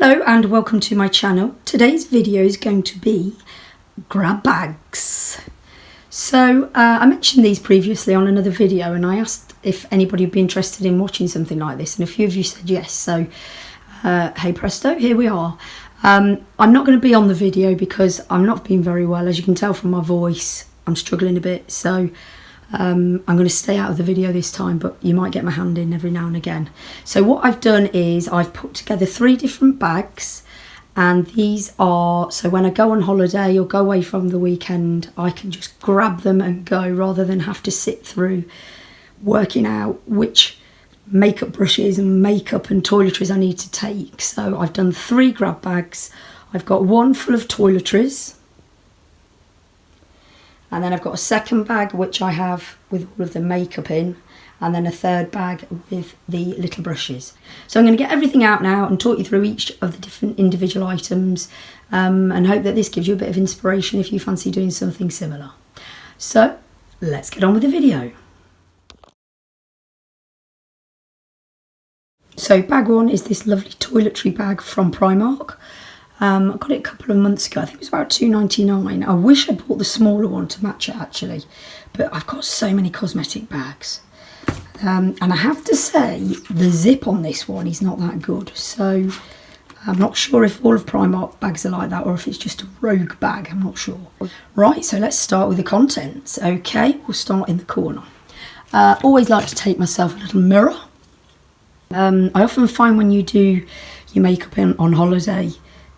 Hello and welcome to my channel. Today's video is going to be grab bags. So I mentioned these previously on another video and I asked if anybody would be interested in watching something like this, and a few of you said yes, so hey presto, here we are. I'm not going to be on the video because I'm not being very well. As you can tell from my voice, I'm struggling a bit, so I'm going to stay out of the video this time, but you might get my hand in every now and again. So what I've done is I've put together 3 different bags, and these are, so when I go on holiday or go away from the weekend, I can just grab them and go rather than have to sit through working out which makeup brushes and makeup and toiletries I need to take. So I've done 3 grab bags. I've got one full of toiletries, and then I've got a second bag which I have with all of the makeup in, and then a third bag with the little brushes. So I'm going to get everything out now and talk you through each of the different individual items, and hope that this gives you a bit of inspiration if you fancy doing something similar. So let's get on with the video. So bag 1 is this lovely toiletry bag from Primark. I got it a couple of months ago. I think it was about £2.99. I wish I'd bought the smaller one to match it actually, but I've got so many cosmetic bags. And I have to say the zip on this one is not that good. So I'm not sure if all of Primark bags are like that or if it's just a rogue bag. I'm not sure. Right, so let's start with the contents. Okay, we'll start in the corner. Always like to take myself a little mirror. I often find when you do your makeup on holiday,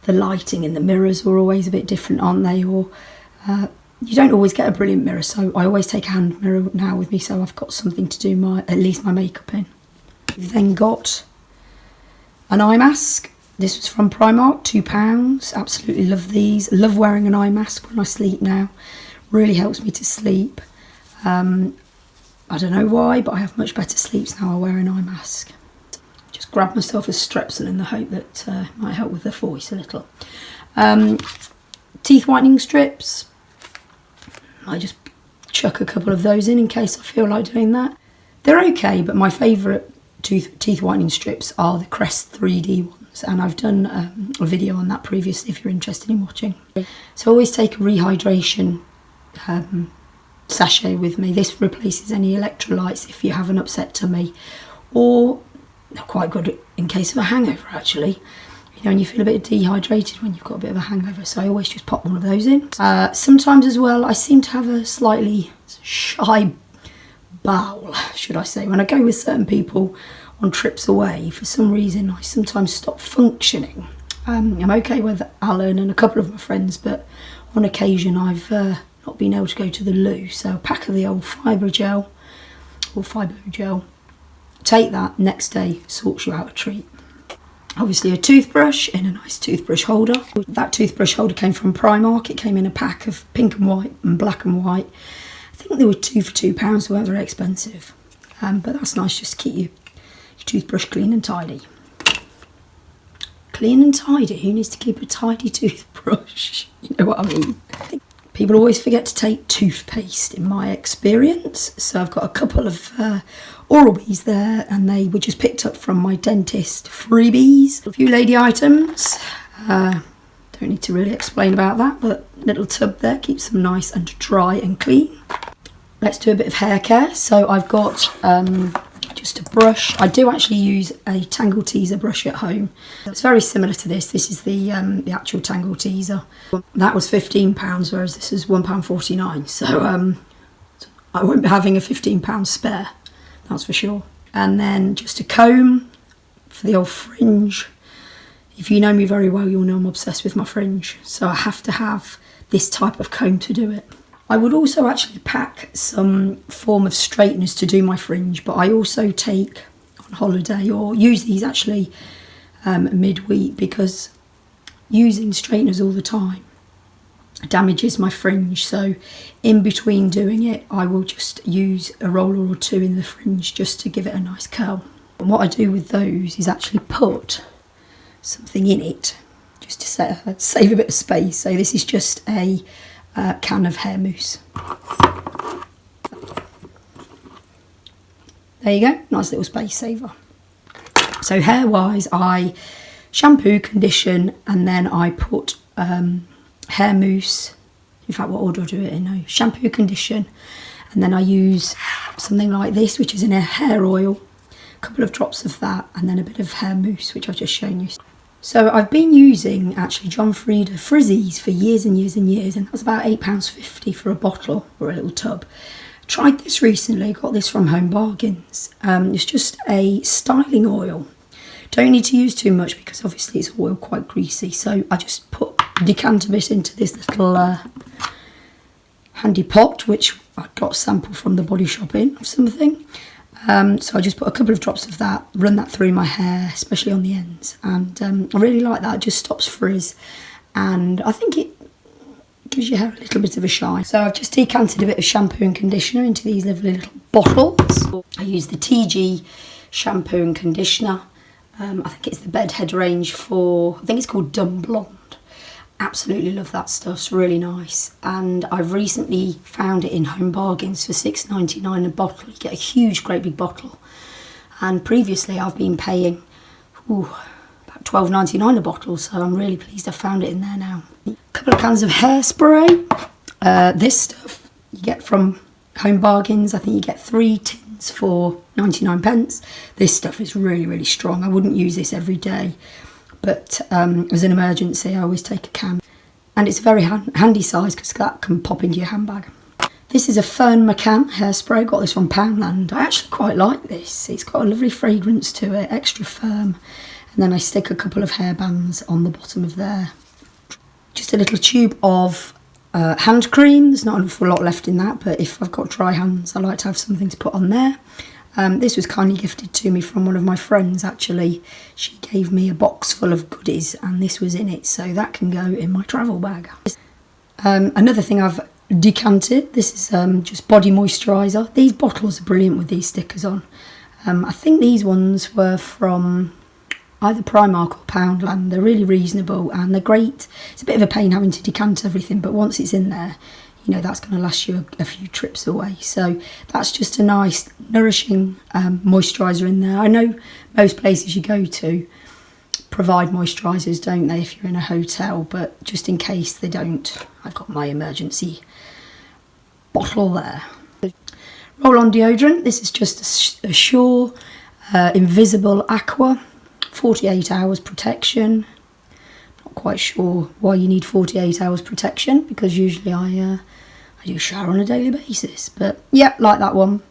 the lighting in the mirrors are always a bit different, aren't they? Or you don't always get a brilliant mirror, so I always take a hand mirror now with me, so I've got something to do at least my makeup in. We've then got an eye mask. This was from Primark, £2. Absolutely love these. Love wearing an eye mask when I sleep now. Really helps me to sleep. I don't know why, but I have much better sleeps now I wear an eye mask. Just grab myself a Strepsil in the hope that might help with the voice a little. Teeth whitening strips. I just chuck a couple of those in case I feel like doing that. They're okay, but my favourite teeth whitening strips are the Crest 3D ones, and I've done a video on that previously if you're interested in watching. So I always take a rehydration sachet with me. This replaces any electrolytes if you have an upset tummy, or they're quite good in case of a hangover actually. You know, and you feel a bit dehydrated when you've got a bit of a hangover, so I always just pop one of those in. Sometimes as well, I seem to have a slightly shy bowel, should I say. When I go with certain people on trips away, for some reason I sometimes stop functioning. I'm okay with Alan and a couple of my friends, but on occasion I've not been able to go to the loo, so a pack of the old fibre gel or Fibo gel. Take that, next day sorts you out a treat. Obviously a toothbrush in a nice toothbrush holder. That toothbrush holder came from Primark. It came in a pack of pink and white and black and white. I think they were 2 for £2, they weren't very expensive. But that's nice just to keep your toothbrush clean and tidy. Clean and tidy? Who needs to keep a tidy toothbrush? You know what I mean? People always forget to take toothpaste in my experience. So I've got a couple of Oral-B's there, and they were just picked up from my dentist freebies. A few lady items. Don't need to really explain about that, but little tub there keeps them nice and dry and clean. Let's do a bit of hair care. So I've got just a brush. I do actually use a Tangle Teezer brush at home. It's very similar to this. This is the actual Tangle Teezer. That was £15, whereas this is £1.49. So I won't be having a £15 spare, that's for sure. And then just a comb for the old fringe. If you know me very well, you'll know I'm obsessed with my fringe, so I have to have this type of comb to do it. I would also actually pack some form of straighteners to do my fringe, but I also take on holiday, or use these actually midweek, because using straighteners all the time damages my fringe. So in between doing it, I will just use a roller or 2 in the fringe just to give it a nice curl. And what I do with those is actually put something in it just to save a bit of space. So this is just a can of hair mousse. There you go, nice little space saver. So hair wise, I shampoo, condition, and then I put hair mousse. In fact, what order do I do it in? No, shampoo, condition, and then I use something like this, which is in a hair oil, a couple of drops of that, and then a bit of hair mousse, which I've just shown you. So I've been using actually John Frieda Frizzies for years and years and years, and that was about £8.50 for a bottle or a little tub. Tried this recently, got this from Home Bargains. It's just a styling oil. Don't need to use too much because obviously it's oil quite greasy. So I just decant a bit into this little handy pot, which I got a sample from the Body Shop in of something. So I just put a couple of drops of that, run that through my hair, especially on the ends. And I really like that, it just stops frizz. And I think it gives your hair a little bit of a shine. So I've just decanted a bit of shampoo and conditioner into these lovely little bottles. I use the TG shampoo and conditioner. I think it's the Bedhead range for, I think it's called Dumb Blonde. Absolutely love that stuff, it's really nice. And I've recently found it in Home Bargains for £6.99 a bottle. You get a huge, great big bottle. And previously I've been paying about £12.99 a bottle, so I'm really pleased I found it in there now. A couple of cans of hairspray. This stuff you get from Home Bargains. I think you get 3 tins for 99p. This stuff is really, really strong. I wouldn't use this every day, but as an emergency I always take a can. And it's a very handy size because that can pop into your handbag. This is a Fern McCann hairspray. Got this from Poundland. I actually quite like this. It's got a lovely fragrance to it, extra firm. And then I stick a couple of hairbands on the bottom of there. Just a little tube of hand cream. There's not an awful lot left in that, but if I've got dry hands, I like to have something to put on there. This was kindly gifted to me from one of my friends, actually. She gave me a box full of goodies, and this was in it, so that can go in my travel bag. Another thing I've decanted, this is just body moisturiser. These bottles are brilliant with these stickers on. I think these ones were from either Primark or Poundland. They're really reasonable and they're great. It's a bit of a pain having to decant everything, but once it's in there, you know, that's going to last you a few trips away. So that's just a nice, nourishing moisturiser in there. I know most places you go to provide moisturisers, don't they, if you're in a hotel, but just in case they don't, I've got my emergency bottle there. Roll-on deodorant. This is just a Sure Invisible Aqua. 48 hours protection. Not quite sure why you need 48 hours protection, because usually I do shower on a daily basis, but yeah, like that one.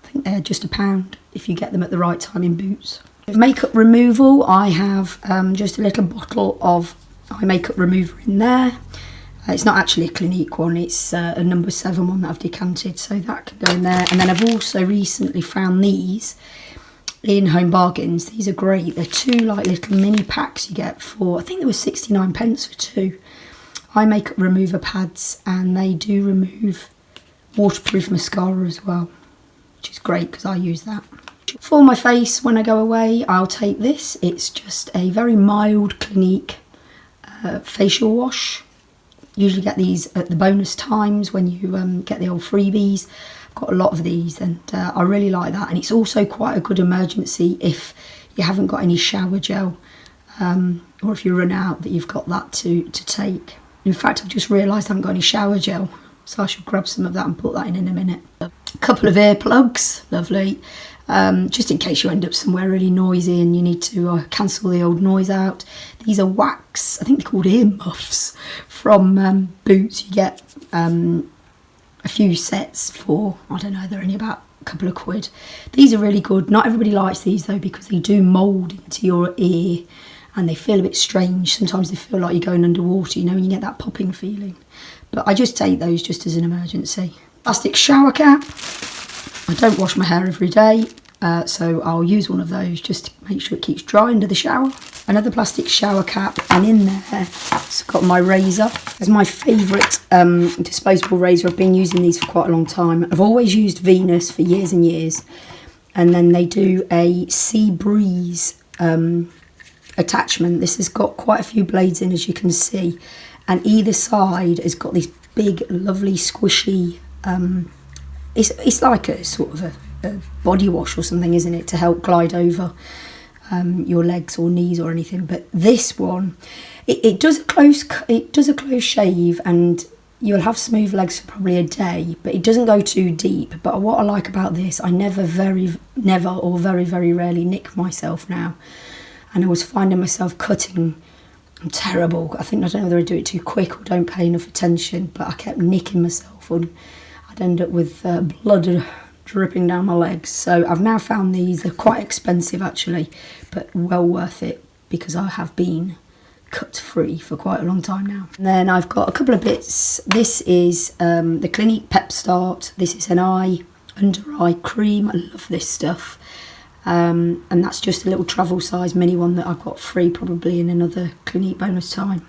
I think they're just £1 if you get them at the right time in Boots. Makeup removal, I have just a little bottle of eye makeup remover in there. It's not actually a Clinique one, it's a number 7 one that I've decanted, so that can go in there. And then I've also recently found these in Home Bargains. These are great. They're 2 like little mini packs you get for, I think there was 69p for 2 eye makeup remover pads, and they do remove waterproof mascara as well, which is great because I use that. For my face when I go away, I'll take this. It's just a very mild Clinique facial wash. Usually get these at the bonus times when you get the old freebies. I've got a lot of these, and I really like that. And it's also quite a good emergency if you haven't got any shower gel, or if you run out, that you've got that to take. In fact, I've just realised I haven't got any shower gel, so I should grab some of that and put that in a minute. A couple of earplugs, lovely. Just in case you end up somewhere really noisy and you need to cancel the old noise out. These are wax, I think they're called ear muffs from Boots. You get a few sets for, I don't know, they're only about a couple of quid. These are really good. Not everybody likes these though, because they do mould into your ear and they feel a bit strange. Sometimes they feel like you're going underwater, you know, when you get that popping feeling. But I just take those just as an emergency. Plastic shower cap. I don't wash my hair every day, so I'll use one of those just to make sure it keeps dry under the shower. Another plastic shower cap, and in there it's got my razor. It's my favourite disposable razor. I've been using these for quite a long time. I've always used Venus for years and years, and then they do a Sea Breeze attachment. This has got quite a few blades in, as you can see, and either side has got this big, lovely, squishy. It's like a sort of a body wash or something, isn't it, to help glide over your legs or knees or anything. But this one, it does a close shave, and you'll have smooth legs for probably a day, but it doesn't go too deep. But what I like about this, I never or very, very rarely nick myself now. And I was finding myself cutting. I'm terrible. I don't know whether I do it too quick or don't pay enough attention, but I kept nicking myself, and I'd end up with blood dripping down my legs. So I've now found these. They're quite expensive actually, but well worth it because I have been cut free for quite a long time now. And then I've got a couple of bits. This is the Clinique Pep Start. This is an under eye cream. I love this stuff. And that's just a little travel size mini one that I've got free probably in another Clinique bonus time.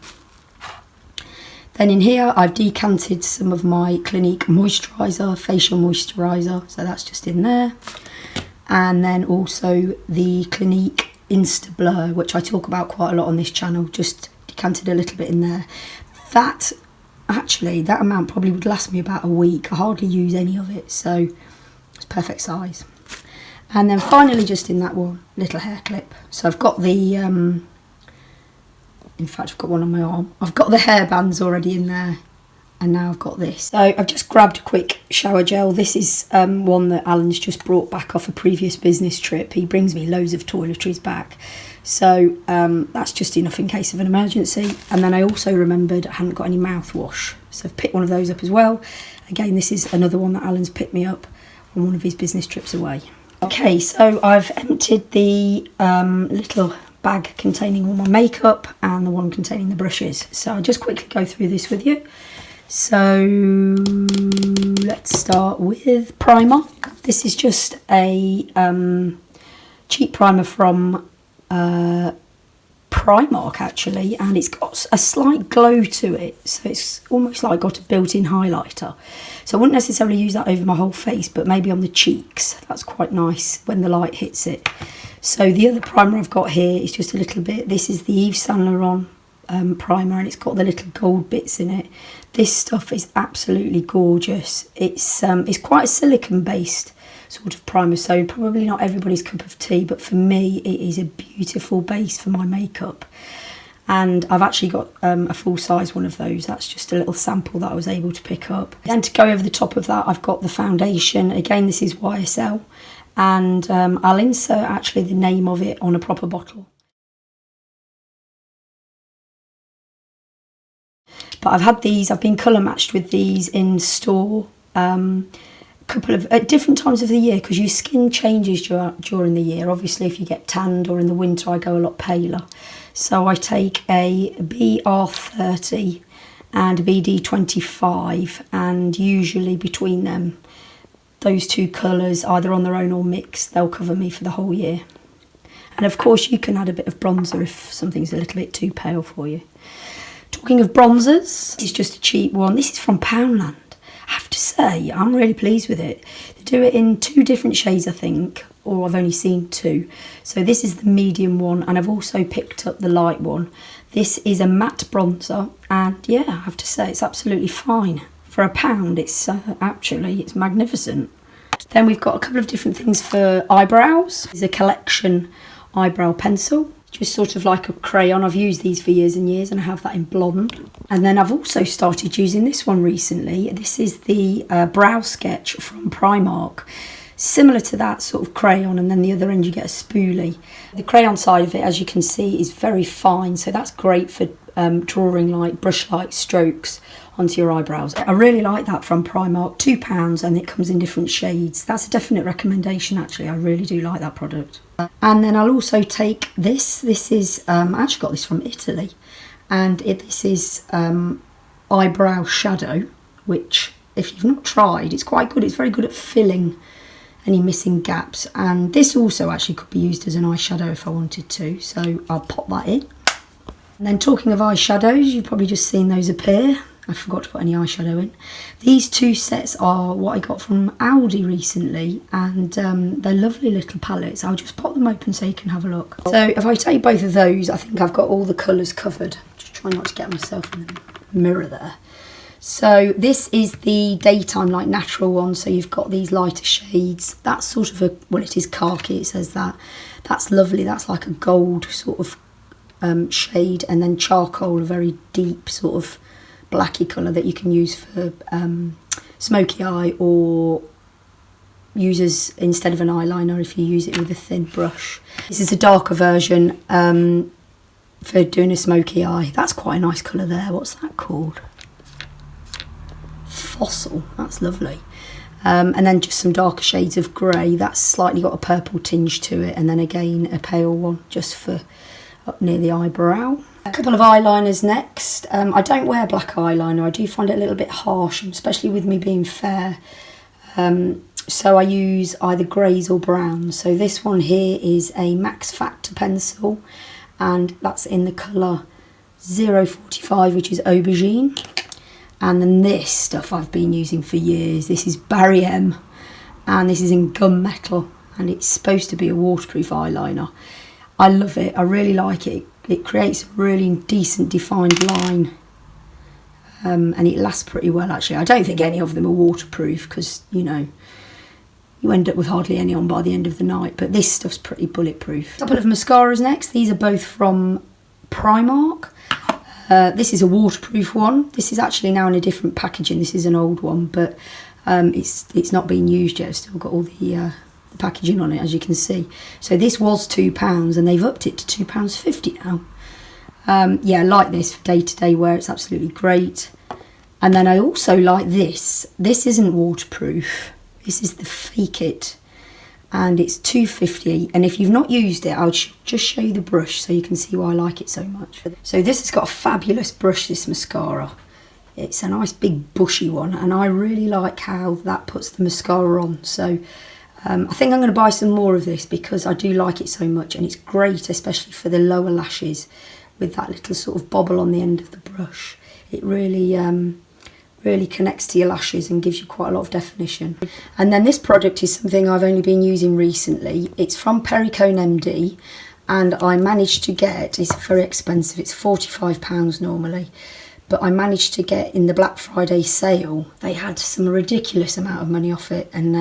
Then in here I've decanted some of my Clinique moisturiser, facial moisturiser, so that's just in there. And then also the Clinique Insta Blur, which I talk about quite a lot on this channel, just decanted a little bit in there. That amount probably would last me about a week. I hardly use any of it, so it's perfect size. And then finally, just in that one, little hair clip. So I've got the, in fact I've got one on my arm. I've got the hair bands already in there, and now I've got this. So I've just grabbed a quick shower gel. This is one that Alan's just brought back off a previous business trip. He brings me loads of toiletries back. So that's just enough in case of an emergency. And then I also remembered I hadn't got any mouthwash. So I've picked one of those up as well. Again, this is another one that Alan's picked me up on one of his business trips away. Okay, so I've emptied the little bag containing all my makeup and the one containing the brushes. So I'll just quickly go through this with you. So let's start with primer. This is just a cheap primer from Primark actually, and it's got a slight glow to it, so it's almost like got a built-in highlighter. So I wouldn't necessarily use that over my whole face, but maybe on the cheeks. That's quite nice when the light hits it. So the other primer I've got here is just a little bit. This is the Yves Saint Laurent primer, and it's got the little gold bits in it. This stuff is absolutely gorgeous. It's quite a silicone based sort of primer, so probably not everybody's cup of tea, but for me it is a beautiful base for my makeup. And I've actually got a full size one of those. That's just a little sample that I was able to pick up. And to go over the top of that, I've got the foundation. Again, this is YSL, and I'll insert actually the name of it on a proper bottle. But I've had these, I've been colour matched with these in store couple of at different times of the year, because your skin changes during the year. Obviously if you get tanned, or in the winter I go a lot paler. So I take a BR30 and a BD25, and usually between them, those two colours, either on their own or mixed, they'll cover me for the whole year. And of course you can add a bit of bronzer if something's a little bit too pale for you. Talking of bronzers, this is just a cheap one. This is from Poundland. I have to say, I'm really pleased with it. They do it in 2 different shades, I think, or I've only seen 2. So this is the medium one, and I've also picked up the light one. This is a matte bronzer, and yeah, I have to say it's absolutely fine. For £1, it's magnificent. Then we've got a couple of different things for eyebrows. There's a collection eyebrow pencil, just sort of like a crayon. I've used these for years and years, and I have that in blonde. And then I've also started using this one recently. This is the Brow Sketch from Primark. Similar to that sort of crayon, and then the other end you get a spoolie. The crayon side of it, as you can see, is very fine, so that's great for drawing like brush-like strokes onto your eyebrows. I really like that from Primark. £2, and it comes in different shades. That's a definite recommendation actually. I really do like that product. And then I'll also take this. This is, I actually got this from Italy, and this is eyebrow shadow, which if you've not tried, it's quite good. It's very good at filling any missing gaps, and this also actually could be used as an eyeshadow if I wanted to, so I'll pop that in. And then talking of eyeshadows, you've probably just seen those appear. I forgot to put any eyeshadow in. These 2 sets are what I got from Aldi recently, and they're lovely little palettes. I'll just pop them open so you can have a look. So if I take both of those, I think I've got all the colours covered. Just try not to get myself in the mirror there. So this is the daytime like natural one, so you've got these lighter shades. That's sort of a, well, it is khaki, it says that. That's lovely. That's like a gold sort of shade, and then charcoal, a very deep sort of blacky colour that you can use for smoky eye, or use as instead of an eyeliner if you use it with a thin brush. This is a darker version for doing a smoky eye. That's quite a nice colour there. What's that called? Fossil. That's lovely. And then just some darker shades of grey. That's slightly got a purple tinge to it, and then again a pale one just for up near the eyebrow. A couple of eyeliners next. I don't wear black eyeliner. I do find it a little bit harsh, especially with me being fair. So I use either greys or browns. So this one here is a Max Factor pencil, and that's in the colour 045, which is aubergine. And then this stuff I've been using for years. This is Barry M, and this is in gunmetal, and it's supposed to be a waterproof eyeliner. I love it. I really like it. It creates a really decent defined line, and it lasts pretty well actually. I don't think any of them are waterproof because, you know, you end up with hardly any on by the end of the night, but this stuff's pretty bulletproof. A couple of mascaras next. These are both from Primark. This is a waterproof one. This is actually now in a different packaging. This is an old one, but it's not been used yet. It's still got all the packaging on it, as you can see. So this was £2 and they've upped it to £2.50 now. Yeah, I like this for day-to-day wear. It's absolutely great. And then I also like this. This isn't waterproof. This is the Fake It, and it's £2.50. And if you've not used it, I'll just show you the brush so you can see why I like it so much. So this has got a fabulous brush, this mascara. It's a nice big bushy one, and I really like how that puts the mascara on. So I think I'm going to buy some more of this because I do like it so much, and it's great especially for the lower lashes with that little sort of bobble on the end of the brush. It really really connects to your lashes and gives you quite a lot of definition. And then this product is something I've only been using recently. It's from Perricone MD, and I managed to get, it's very expensive, it's £45 normally, but I managed to get in the Black Friday sale. They had some ridiculous amount of money off it, and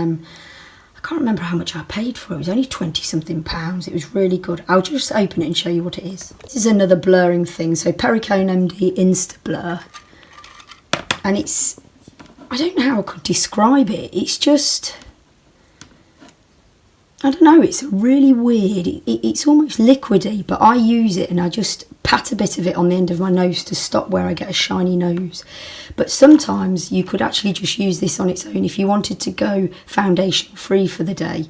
I can't remember how much I paid for it. It was only 20 something pounds. It was really good. I'll just open it and show you what it is. This is another blurring thing. So Perricone MD Insta Blur. And it's, I don't know how I could describe it. It's just, I don't know, it's really weird. It's almost liquidy, but I use it and I just pat a bit of it on the end of my nose to stop where I get a shiny nose. But sometimes you could actually just use this on its own if you wanted to go foundation free for the day.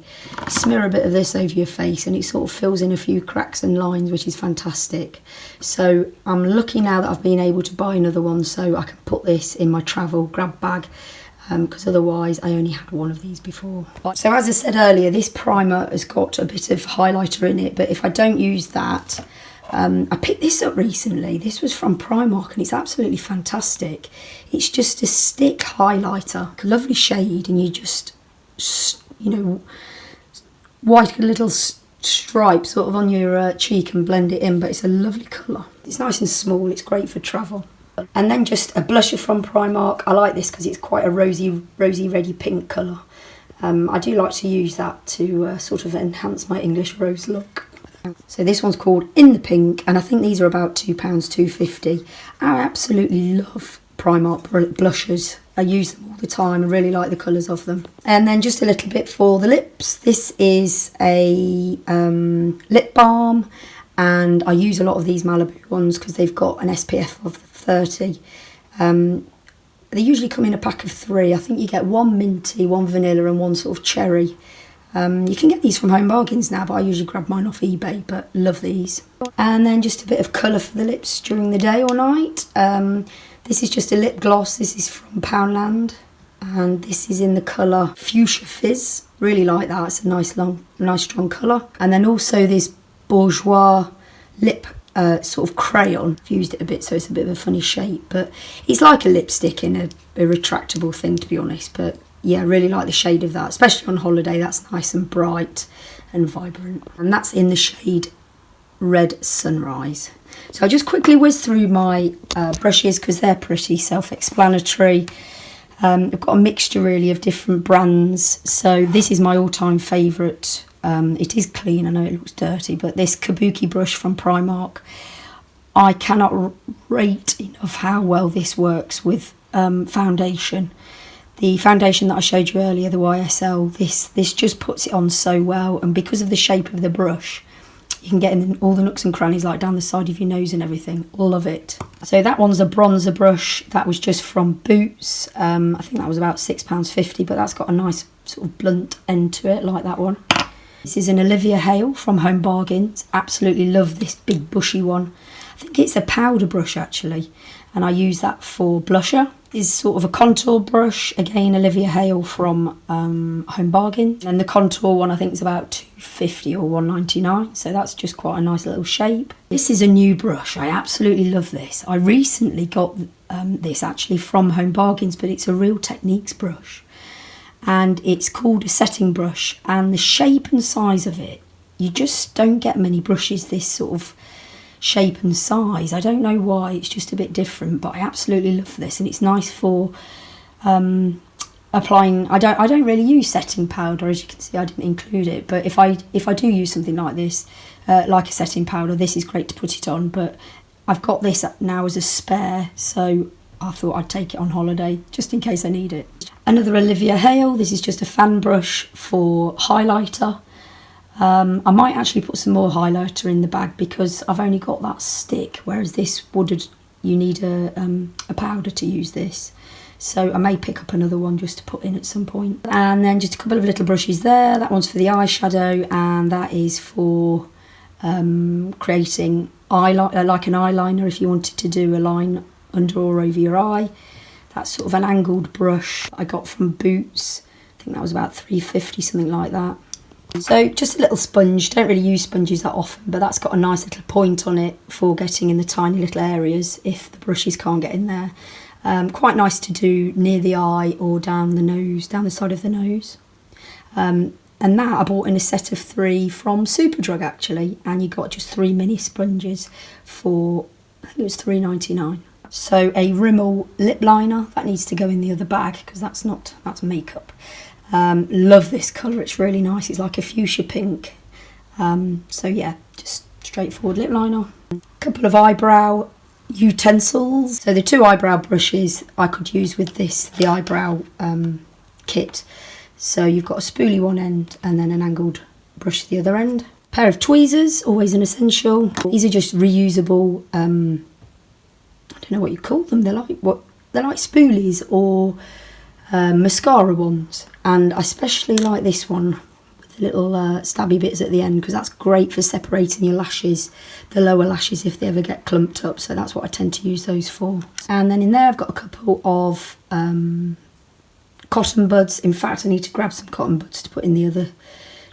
Smear a bit of this over your face and it sort of fills in a few cracks and lines, which is fantastic. So I'm lucky now that I've been able to buy another one so I can put this in my travel grab bag, because otherwise I only had one of these before. So as I said earlier, this primer has got a bit of highlighter in it, but if I don't use that, I picked this up recently. This was from Primark and it's absolutely fantastic. It's just a stick highlighter, a lovely shade, and you just, you know, white a little stripe sort of on your cheek and blend it in, but it's a lovely colour. It's nice and small, it's great for travel. And then just a blusher from Primark. I like this because it's quite a rosy reddy pink colour. I do like to use that to sort of enhance my English rose look. So this one's called In the Pink, and I think these are about £2, £2.50. I absolutely love Primark blushers. I use them all the time. I really like the colours of them. And then just a little bit for the lips. This is a lip balm, and I use a lot of these Malibu ones because they've got an SPF of 30. They usually come in a pack of 3. I think you get one minty, one vanilla and one sort of cherry. You can get these from Home Bargains now, but I usually grab mine off eBay, but love these. And then just a bit of colour for the lips during the day or night. This is just a lip gloss. This is from Poundland, and this is in the colour Fuchsia Fizz. Really like that. It's a nice strong colour. And then also this Bourjois lip sort of crayon. I've used it a bit, so it's a bit of a funny shape, but it's like a lipstick in a retractable thing, to be honest. But yeah, I really like the shade of that, especially on holiday. That's nice and bright and vibrant. And that's in the shade Red Sunrise. So I'll just quickly whiz through my brushes because they're pretty self-explanatory. I've got a mixture really of different brands. So this is my all-time favourite it is clean. I know it looks dirty, but this kabuki brush from Primark, I cannot rate enough how well this works with foundation. The foundation that I showed you earlier, the YSL, this just puts it on so well, and because of the shape of the brush, you can get in all the nooks and crannies, like down the side of your nose and everything. Love it. So that one's a bronzer brush. That was just from Boots. I think that was about £6.50, but that's got a nice sort of blunt end to it, like that one. This is an Olivia Hale from Home Bargains. Absolutely love this big bushy one. I think it's a powder brush actually, and I use that for blusher. This is sort of a contour brush, again Olivia Hale from Home Bargains. And the contour one I think is about £2.50 or £1.99, so that's just quite a nice little shape. This is a new brush. I absolutely love this. I recently got this actually from Home Bargains, but it's a Real Techniques brush. And it's called a setting brush, and the shape and size of it, you just don't get many brushes this sort of shape and size. I don't know why, it's just a bit different, but I absolutely love this, and it's nice for applying. I don't really use setting powder, as you can see I didn't include it, but if I do use something like this, like a setting powder, this is great to put it on. But I've got this now as a spare, so I thought I'd take it on holiday just in case I need it. Another Olivia Hale. This is just a fan brush for highlighter. I might actually put some more highlighter in the bag because I've only got that stick, whereas this you need a powder to use this. So I may pick up another one just to put in at some point. And then just a couple of little brushes there. That one's for the eyeshadow, and that is for creating like an eyeliner if you wanted to do a line under or over your eye. That's sort of an angled brush I got from Boots. I think that was about £3.50, something like that. So just a little sponge. Don't really use sponges that often, but that's got a nice little point on it for getting in the tiny little areas if the brushes can't get in there. Quite nice to do near the eye or down the nose, down the side of the nose. And that I bought in a set of 3 from Superdrug actually, and you got just 3 mini sponges for, I think it was £3.99. So a Rimmel lip liner, that needs to go in the other bag because that's makeup. Love this colour, it's really nice. It's like a fuchsia pink. So yeah, just straightforward lip liner. A couple of eyebrow utensils. So the 2 eyebrow brushes I could use with this, the eyebrow kit. So you've got a spoolie one end and then an angled brush the other end. Pair of tweezers, always an essential. These are just reusable, I don't know what you call them. They're like spoolies or mascara ones, and I especially like this one with the little stabby bits at the end because that's great for separating your lashes, the lower lashes if they ever get clumped up. So that's what I tend to use those for. And then in there I've got a couple of cotton buds. In fact, I need to grab some cotton buds to put in the other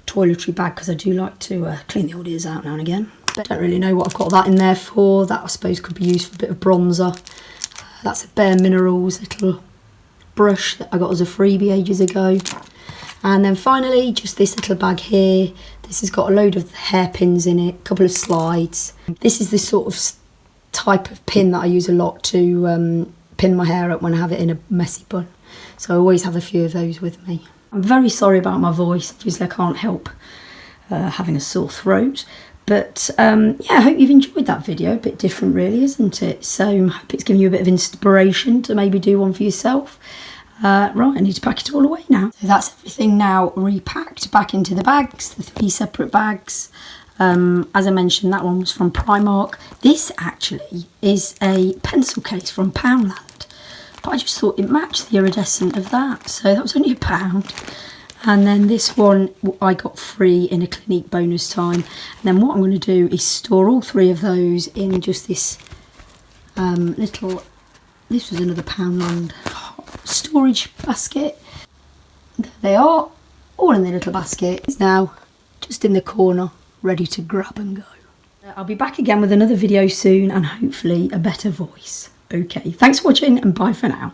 toiletry bag because I do like to clean the old ears out now and again. Don't really know what I've got that in there for. That I suppose could be used for a bit of bronzer. That's a Bare Minerals little brush that I got as a freebie ages ago. And then finally just this little bag here. This has got a load of hairpins in it, a couple of slides. This is the sort of type of pin that I use a lot to pin my hair up when I have it in a messy bun. So I always have a few of those with me. I'm very sorry about my voice. Obviously I can't help having a sore throat. But yeah, I hope you've enjoyed that video. A bit different really, isn't it? So I hope it's given you a bit of inspiration to maybe do one for yourself. Right, I need to pack it all away now. So that's everything now repacked back into the bags, the 3 separate bags. As I mentioned, that one was from Primark. This actually is a pencil case from Poundland. But I just thought it matched the iridescent of that. So that was only £1. And then this one I got free in a Clinique bonus time. And then what I'm going to do is store all 3 of those in just this little, this was another Poundland storage basket. There they are, all in the little basket. It's now just in the corner, ready to grab and go. I'll be back again with another video soon and hopefully a better voice. Okay, thanks for watching and bye for now.